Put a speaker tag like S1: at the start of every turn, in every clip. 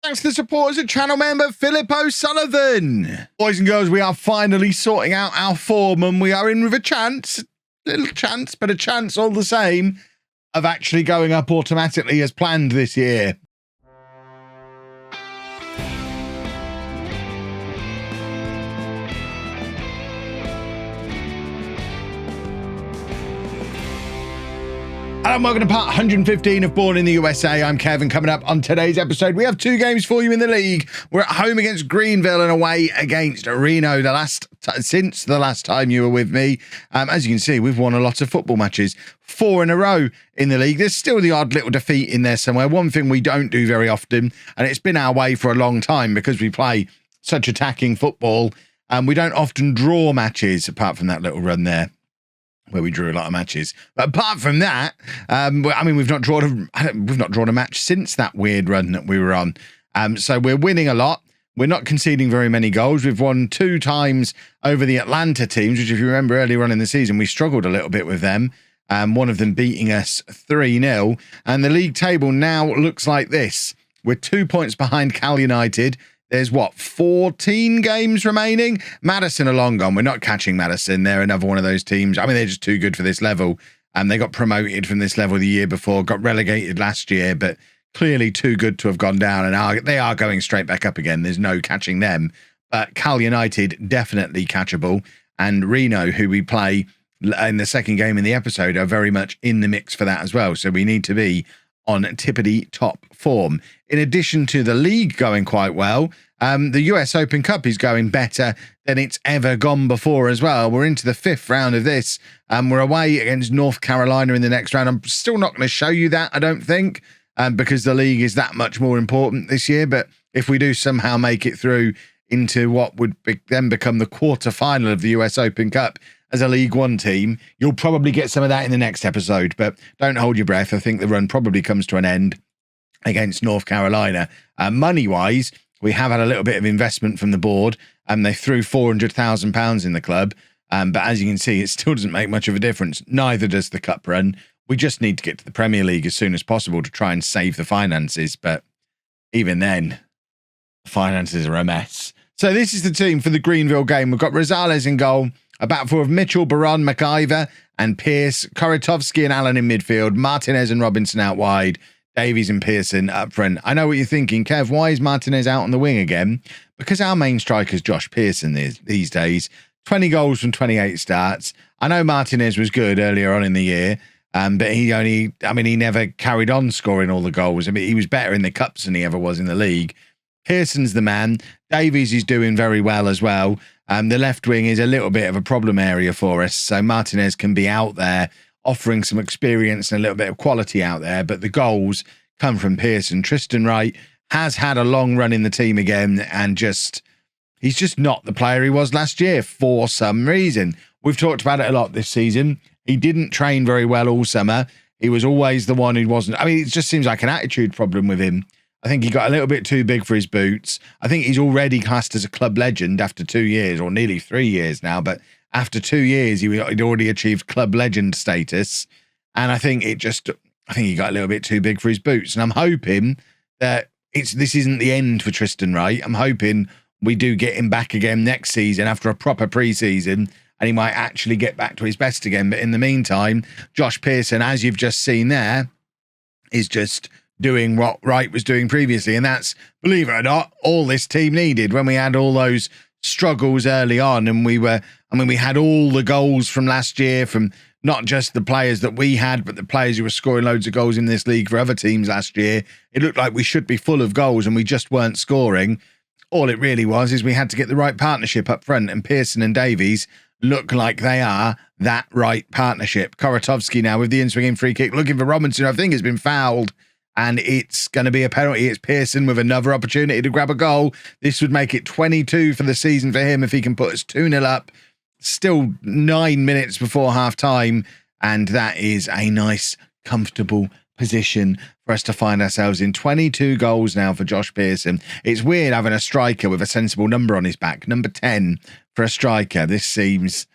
S1: Thanks to the supporters of channel member Philip O'Sullivan. Boys and girls, we are finally sorting out our form and we are in with a chance, little chance, but a chance all the same, of actually going up automatically as planned this year. And welcome to part 115 of Bourne in the USA. I'm Kevin. Coming up on today's episode, we have two games for you in the league. We're at home against Greenville and away against Reno. Since the last time you were with me, as you can see, we've won a lot of football matches, 4 in a row in the league. There's still the odd little defeat in there somewhere. One thing we don't do very often, and it's been our way for a long time because we play such attacking football, and we don't often draw matches apart from that little run there, where we drew a lot of matches. But apart from that, I mean, we've not drawn a match since that weird run that we were on. So we're winning a lot. We're not conceding very many goals. We've won 2 times over the Atlanta teams, which if you remember earlier on in the season, we struggled a little bit with them. One of them beating us 3-0. And the league table now looks like this. We're 2 points behind Cal United. There's, 14 games remaining? Madison are long gone. We're not catching Madison. They're another one of those teams. I mean, they're just too good for this level. They got promoted from this level the year before, got relegated last year, but clearly too good to have gone down, and they are going straight back up again. There's no catching them. But Cal United, definitely catchable. And Reno, who we play in the second game in the episode, are very much in the mix for that as well. So we need to be on tippity top form. In addition to the league going quite well, the US Open Cup is going better than it's ever gone before as well. We're into the 5th round of this. We're away against North Carolina in the next round. I'm still not going to show you that, I don't think, because the league is that much more important this year. But if we do somehow make it through into what would then become the quarterfinal of the US Open Cup as a League One team, you'll probably get some of that in the next episode, but don't hold your breath. I think the run probably comes to an end against North Carolina. Money-wise, we have had a little bit of investment from the board, and they threw £400,000 in the club, but as you can see, it still doesn't make much of a difference. Neither does the cup run. We just need to get to the Premier League as soon as possible to try and save the finances, but even then, the finances are a mess. So this is the team for the Greenville game. We've got Rosales in goal, a back four of Mitchell, Baron, McIver, and Pierce, Koritovsky and Allen in midfield, Martinez and Robinson out wide, Davies and Pearson up front. I know what you're thinking, Kev, why is Martinez out on the wing again? Because our main striker is Josh Pearson these days. 20 goals from 28 starts. I know Martinez was good earlier on in the year, but he never carried on scoring all the goals. I mean, he was better in the cups than he ever was in the league. Pearson's the man. Davies is doing very well as well. The left wing is a little bit of a problem area for us, so Martinez can be out there offering some experience and a little bit of quality out there, but the goals come from Pearson. Tristan Wright has had a long run in the team again, and he's just not the player he was last year for some reason. We've talked about it a lot this season. He didn't train very well all summer. He was always the one who wasn't. I mean, it just seems like an attitude problem with him. I think he got a little bit too big for his boots. I think he's already classed as a club legend after 2 years, or nearly 3 years now. But after 2 years, he'd already achieved club legend status. And I think he got a little bit too big for his boots. And I'm hoping that this isn't the end for Tristan Wright. I'm hoping we do get him back again next season after a proper pre-season, and he might actually get back to his best again. But in the meantime, Josh Pearson, as you've just seen there, is just doing what Wright was doing previously. And that's, believe it or not, all this team needed when we had all those struggles early on. And we had all the goals from last year from not just the players that we had, but the players who were scoring loads of goals in this league for other teams last year. It looked like we should be full of goals and we just weren't scoring. All it really was is we had to get the right partnership up front, and Pearson and Davies look like they are that right partnership. Koritovsky now with the in-swinging free kick, looking for Robinson, I think has been fouled, and it's going to be a penalty. It's Pearson with another opportunity to grab a goal. This would make it 22 for the season for him if he can put us 2-0 up. Still 9 minutes before half-time, and that is a nice, comfortable position for us to find ourselves in. 22 goals now for Josh Pearson. It's weird having a striker with a sensible number on his back. Number 10 for a striker. This seems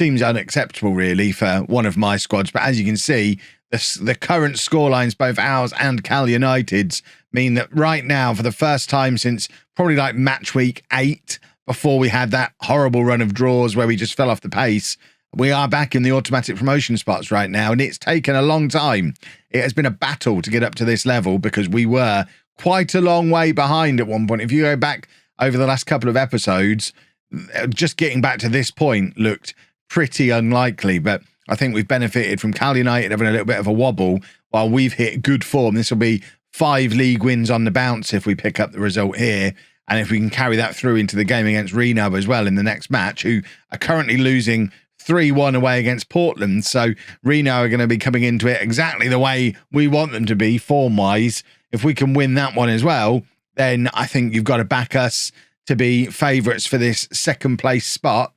S1: unacceptable, really, for one of my squads. But as you can see, the current scorelines, both ours and Cal United's, mean that right now, for the first time since probably like match week 8, before we had that horrible run of draws where we just fell off the pace, we are back in the automatic promotion spots right now, and it's taken a long time. It has been a battle to get up to this level because we were quite a long way behind at one point. If you go back over the last couple of episodes, just getting back to this point looked pretty unlikely, but I think we've benefited from Cal United having a little bit of a wobble while we've hit good form. This will be 5 league wins on the bounce if we pick up the result here, and if we can carry that through into the game against Reno as well in the next match, who are currently losing 3-1 away against Portland. So Reno are going to be coming into it exactly the way we want them to be form-wise. If we can win that one as well, then I think you've got to back us to be favourites for this second place spot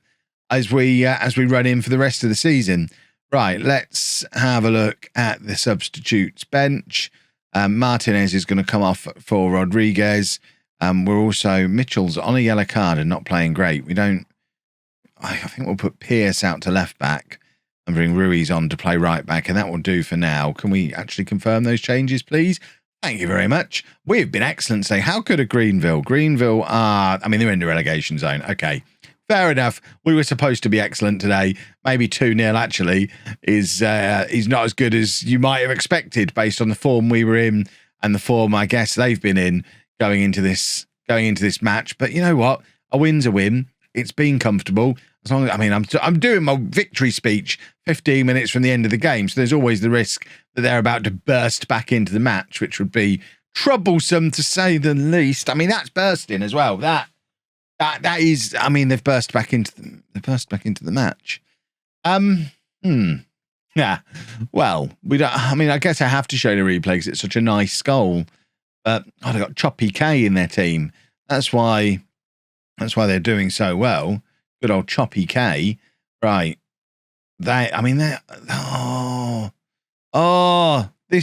S1: as we run in for the rest of the season. Right, let's have a look at the substitutes bench. Martinez is going to come off for Rodriguez. We're also, Mitchell's on a yellow card and not playing great. I think we'll put Pierce out to left back and bring Ruiz on to play right back, and that will do for now. Can we actually confirm those changes, please? Thank you very much. We've been excellent today. How good are Greenville? Greenville are, they're in the relegation zone. Okay, fair enough. We were supposed to be excellent today. Maybe 2-0 actually is not as good as you might have expected based on the form we were in and the form I guess they've been in going into this match. But you know what? A win's a win. It's been comfortable. As long as, I'm doing my victory speech 15 minutes from the end of the game, so there's always the risk that they're about to burst back into the match, which would be troublesome to say the least. That's bursting as well. That is. They've burst back into the match. Yeah. Well, we don't. I guess I have to show the replay because it's such a nice goal. But they've got Choppy K in their team. That's why they're doing so well. Good old Choppy K. Right. This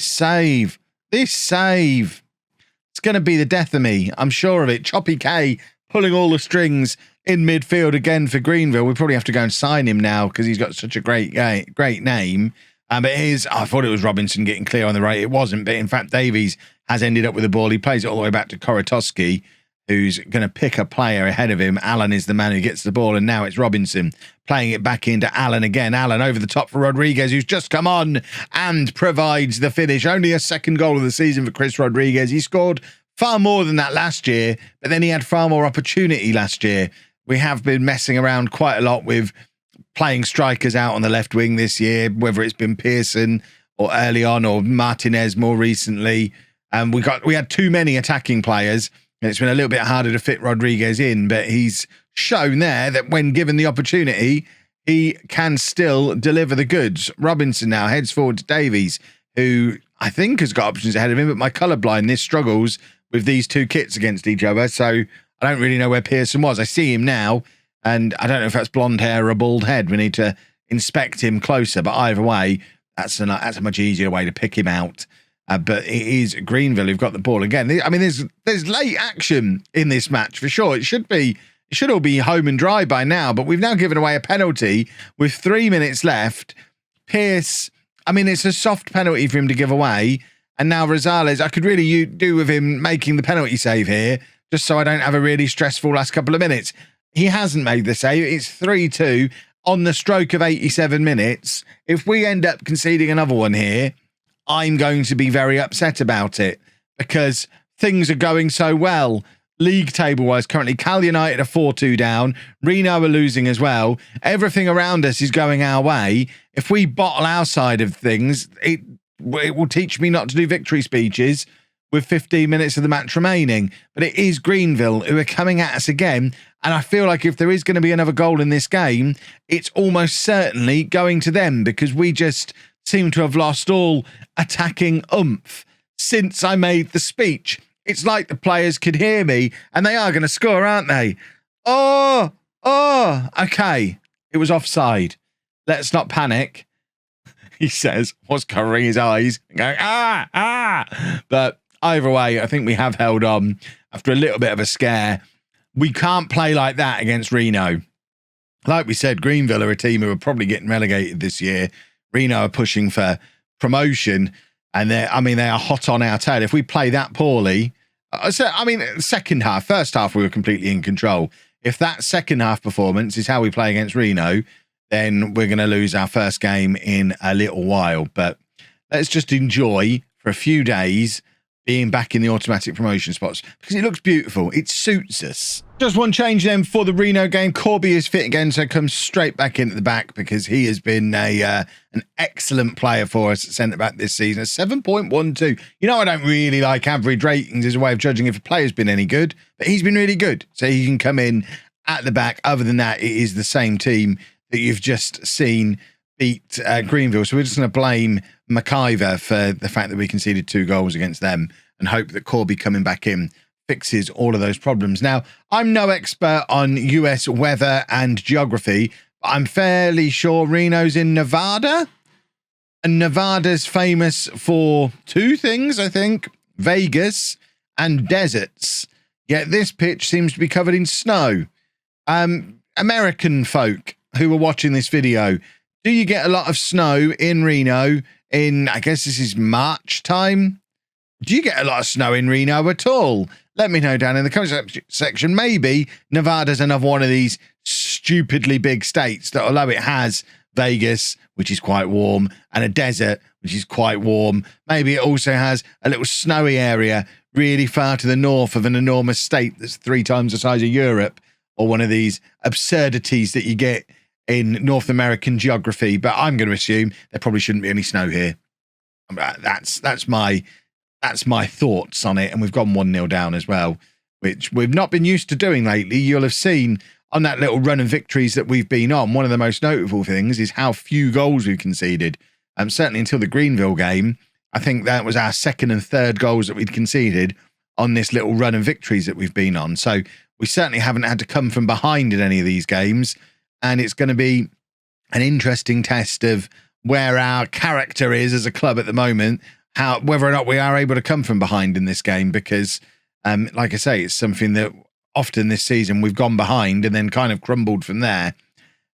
S1: save. It's going to be the death of me. I'm sure of it. Choppy K pulling all the strings in midfield again for Greenville. We probably have to go and sign him now because he's got such a great name. But I thought it was Robinson getting clear on the right. It wasn't. But in fact, Davies has ended up with the ball. He plays it all the way back to Korotowski, who's going to pick a player ahead of him. Allen is the man who gets the ball, and now it's Robinson playing it back into Allen again. Allen over the top for Rodriguez, who's just come on and provides the finish. Only a second goal of the season for Chris Rodriguez. He scored far more than that last year, but then he had far more opportunity last year. We have been messing around quite a lot with playing strikers out on the left wing this year, whether it's been Pearson or early on or Martinez more recently. We had too many attacking players, and it's been a little bit harder to fit Rodriguez in, but he's shown there that when given the opportunity, he can still deliver the goods. Robinson now heads forward to Davies, who I think has got options ahead of him, but my colourblindness struggles with these two kits against each other, so I don't really know where Pearson was. I see him now, and I don't know if that's blonde hair or a bald head. We need to inspect him closer, but either way, that's a much easier way to pick him out. But it is Greenville who've got the ball again. There's late action in this match for sure. It should all be home and dry by now, but we've now given away a penalty with 3 minutes left. Pierce, it's a soft penalty for him to give away, and now Rosales, I could really do with him making the penalty save here, just so I don't have a really stressful last couple of minutes. He hasn't made the save. It's 3-2 on the stroke of 87 minutes. If we end up conceding another one here, I'm going to be very upset about it because things are going so well. League table-wise, currently Cal United are 4-2 down. Reno are losing as well. Everything around us is going our way. If we bottle our side of things, it will teach me not to do victory speeches with 15 minutes of the match remaining. But it is Greenville who are coming at us again. And I feel like if there is going to be another goal in this game, it's almost certainly going to them because we just seem to have lost all attacking oomph since I made the speech. It's like the players could hear me and they are going to score, aren't they? Oh, okay. It was offside. Let's not panic. He says, what's covering his eyes? Going, But either way, I think we have held on after a little bit of a scare. We can't play like that against Reno. Like we said, Greenville are a team who are probably getting relegated this year. Reno are pushing for promotion. And they are hot on our tail. If we play that poorly, second half, first half, we were completely in control. If that second half performance is how we play against Reno, then we're going to lose our first game in a little while. But let's just enjoy for a few days being back in the automatic promotion spots because it looks beautiful. It suits us. Just one change then for the Reno game. Corby is fit again, so comes straight back into the back because he has been an excellent player for us at centre-back this season. 7.12. You know, I don't really like average ratings as a way of judging if a player's been any good, but he's been really good. So he can come in at the back. Other than that, it is the same team that you've just seen beat Greenville. So we're just going to blame McIver for the fact that we conceded 2 goals against them and hope that Corby coming back in fixes all of those problems. Now, I'm no expert on US weather and geography, but I'm fairly sure Reno's in Nevada. And Nevada's famous for 2 things, I think, Vegas and deserts. Yet this pitch seems to be covered in snow. American folk who are watching this video, do you get a lot of snow in Reno in, I guess this is March time? Do you get a lot of snow in Reno at all? Let me know down in the comment section. Maybe Nevada's another one of these stupidly big states that, although it has Vegas, which is quite warm, and a desert, which is quite warm, maybe it also has a little snowy area really far to the north of an enormous state that's 3 times the size of Europe, or one of these absurdities that you get in North American geography. But I'm going to assume there probably shouldn't be any snow here. That's my thoughts on it. And we've gone 1-0 down as well, which we've not been used to doing lately. You'll have seen on that little run of victories that we've been on, one of the most notable things is how few goals we've conceded. Certainly until the Greenville game, I think that was our 2nd and 3rd goals that we'd conceded on this little run of victories that we've been on. So we certainly haven't had to come from behind in any of these games. And it's going to be an interesting test of where our character is as a club at the moment, whether or not we are able to come from behind in this game, because like I say, it's something that often this season we've gone behind and then kind of crumbled from there.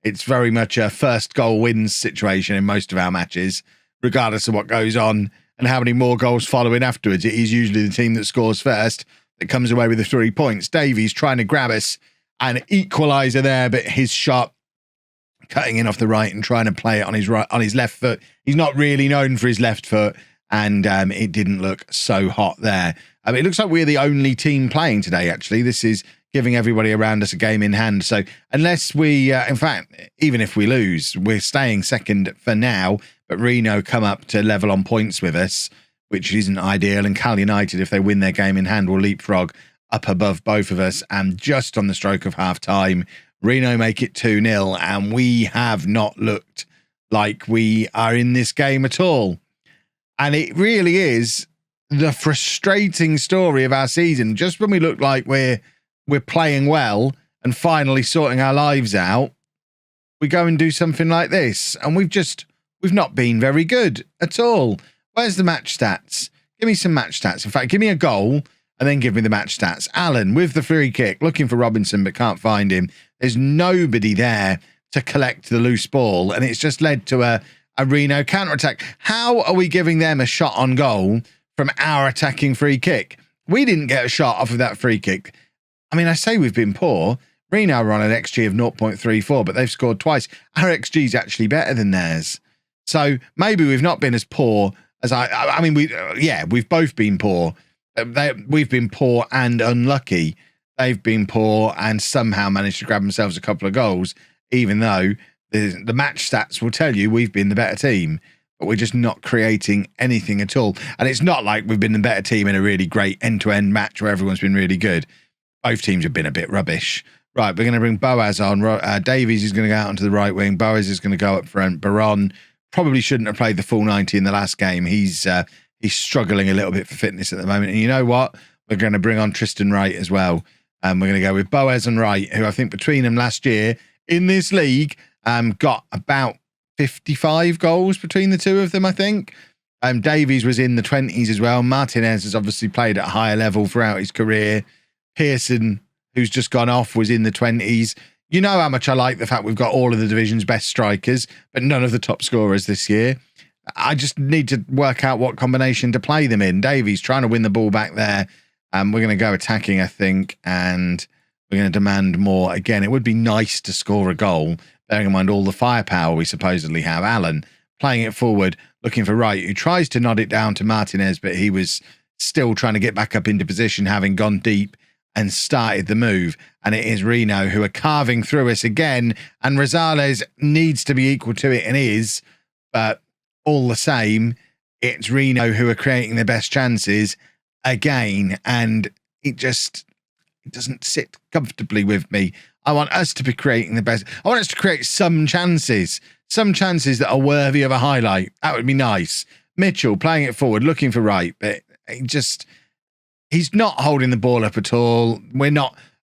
S1: It's very much a first goal wins situation in most of our matches, regardless of what goes on and how many more goals following afterwards. It is usually the team that scores first that comes away with the 3 points. Davies trying to grab us, an equaliser there, but his shot cutting in off the right and trying to play it on his left foot. He's not really known for his left foot, and it didn't look so hot there. It looks like we're the only team playing today, actually. This is giving everybody around us a game in hand. So unless we, in fact, even if we lose, we're staying second for now, but Reno come up to level on points with us, which isn't ideal. And Cal United, if they win their game in hand, will leapfrog up above both of us. And just on the stroke of half time, Reno make it 2-0, and we have not looked like we are in this game at all. And it really is the frustrating story of our season. Just when we look like we're playing well and finally sorting our lives out, we go and do something like this. And we've not been very good at all. Where's the match stats? Give me some match stats. In fact, give me a goal and then give me the match stats. Allen with the free kick, looking for Robinson, but can't find him. There's nobody there to collect the loose ball. And it's just led to a Reno counter-attack. How are we giving them a shot on goal from our attacking free kick? We didn't get a shot off of that free kick. I mean, I say we've been poor. Reno are on an XG of 0.34, but they've scored twice. Our XG is actually better than theirs. So maybe we've not been as poor as we've both been poor. We've been poor and unlucky. They've been poor and somehow managed to grab themselves a couple of goals, even though the match stats will tell you we've been the better team, but we're just not creating anything at all. And it's not like we've been the better team in a really great end-to-end match where everyone's been really good. Both teams have been a bit rubbish. Right, we're going to bring Boaz on. Davies is going to go out onto the right wing. Boaz is going to go up front. Baron probably shouldn't have played the full 90 in the last game. He's struggling a little bit for fitness at the moment. And you know what? We're going to bring on Tristan Wright as well. We're going to go with Boaz and Wright, who I think between them last year in this league got about 55 goals between the two of them, I think. Davies was in the 20s as well. Martinez has obviously played at a higher level throughout his career. Pearson, who's just gone off, was in the 20s. You know how much I like the fact we've got all of the division's best strikers, but none of the top scorers this year. I just need to work out what combination to play them in. Davies trying to win the ball back there. We're going to go attacking, I think, and we're going to demand more. Again, it would be nice to score a goal, bearing in mind all the firepower we supposedly have. Allen playing it forward, looking for Wright, who tries to nod it down to Martinez, but he was still trying to get back up into position, having gone deep and started the move. And it is Reno who are carving through us again, and Rosales needs to be equal to it and is, but all the same, it's Reno who are creating the best chances again, and it doesn't sit comfortably with me. I want us to be creating the best. I want us to create some chances that are worthy of a highlight. That would be nice. Mitchell playing it forward, looking for Wright, but he's not holding the ball up at all.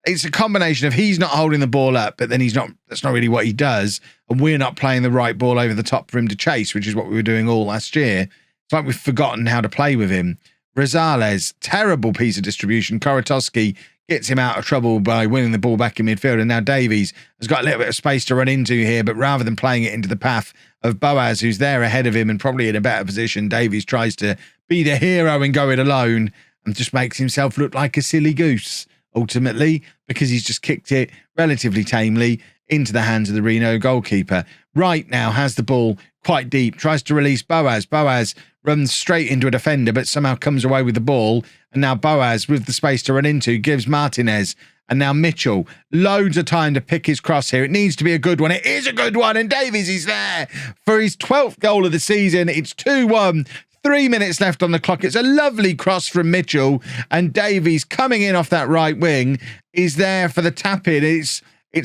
S1: It's a combination of he's not holding the ball up, but then that's not really what he does. And we're not playing the right ball over the top for him to chase, which is what we were doing all last year. It's like we've forgotten how to play with him. Rosales, terrible piece of distribution. Korotowski gets him out of trouble by winning the ball back in midfield. And now Davies has got a little bit of space to run into here, but rather than playing it into the path of Boaz, who's there ahead of him and probably in a better position, Davies tries to be the hero and go it alone and just makes himself look like a silly goose, ultimately, because he's just kicked it relatively tamely into the hands of the Reno goalkeeper. Wright now has the ball quite deep, tries to release Boaz. Boaz runs straight into a defender, but somehow comes away with the ball. And now Boaz, with the space to run into, gives Martinez. And now Mitchell, loads of time to pick his cross here. It needs to be a good one. It is a good one. And Davies is there for his 12th goal of the season. It's 2-1. 3 minutes left on the clock. It's a lovely cross from Mitchell. And Davies, coming in off that right wing, is there for the tap-in. It's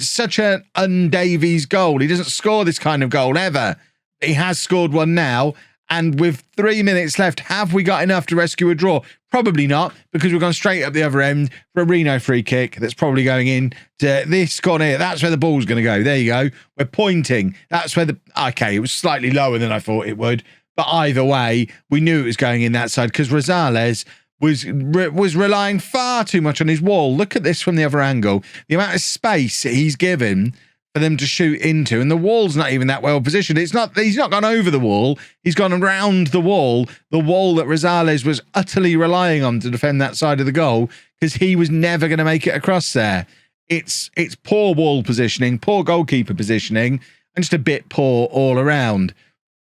S1: such an un-Davies goal. He doesn't score this kind of goal ever. He has scored one now. And with 3 minutes left, have we got enough to rescue a draw? Probably not, because we've gone straight up the other end for a Reno free kick that's probably going in to this corner here. That's where the ball's going to go. There you go. We're pointing. That's where okay, it was slightly lower than I thought it would. But either way, we knew it was going in that side because Rosales was relying far too much on his wall. Look at this from the other angle. The amount of space he's given for them to shoot into, and the wall's not even that well positioned. He's not gone over the wall. He's gone around the wall that Rosales was utterly relying on to defend that side of the goal, because he was never going to make it across there. It's poor wall positioning, poor goalkeeper positioning, and just a bit poor all around.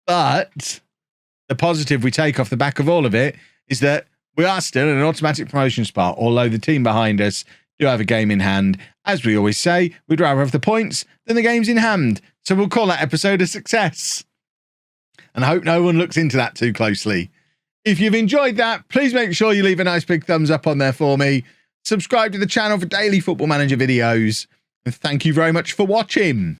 S1: But the positive we take off the back of all of it is that we are still in an automatic promotion spot, although the team behind us do have a game in hand. As we always say, we'd rather have the points than the games in hand. So we'll call that episode a success. And I hope no one looks into that too closely. If you've enjoyed that, please make sure you leave a nice big thumbs up on there for me. Subscribe to the channel for daily Football Manager videos. And thank you very much for watching.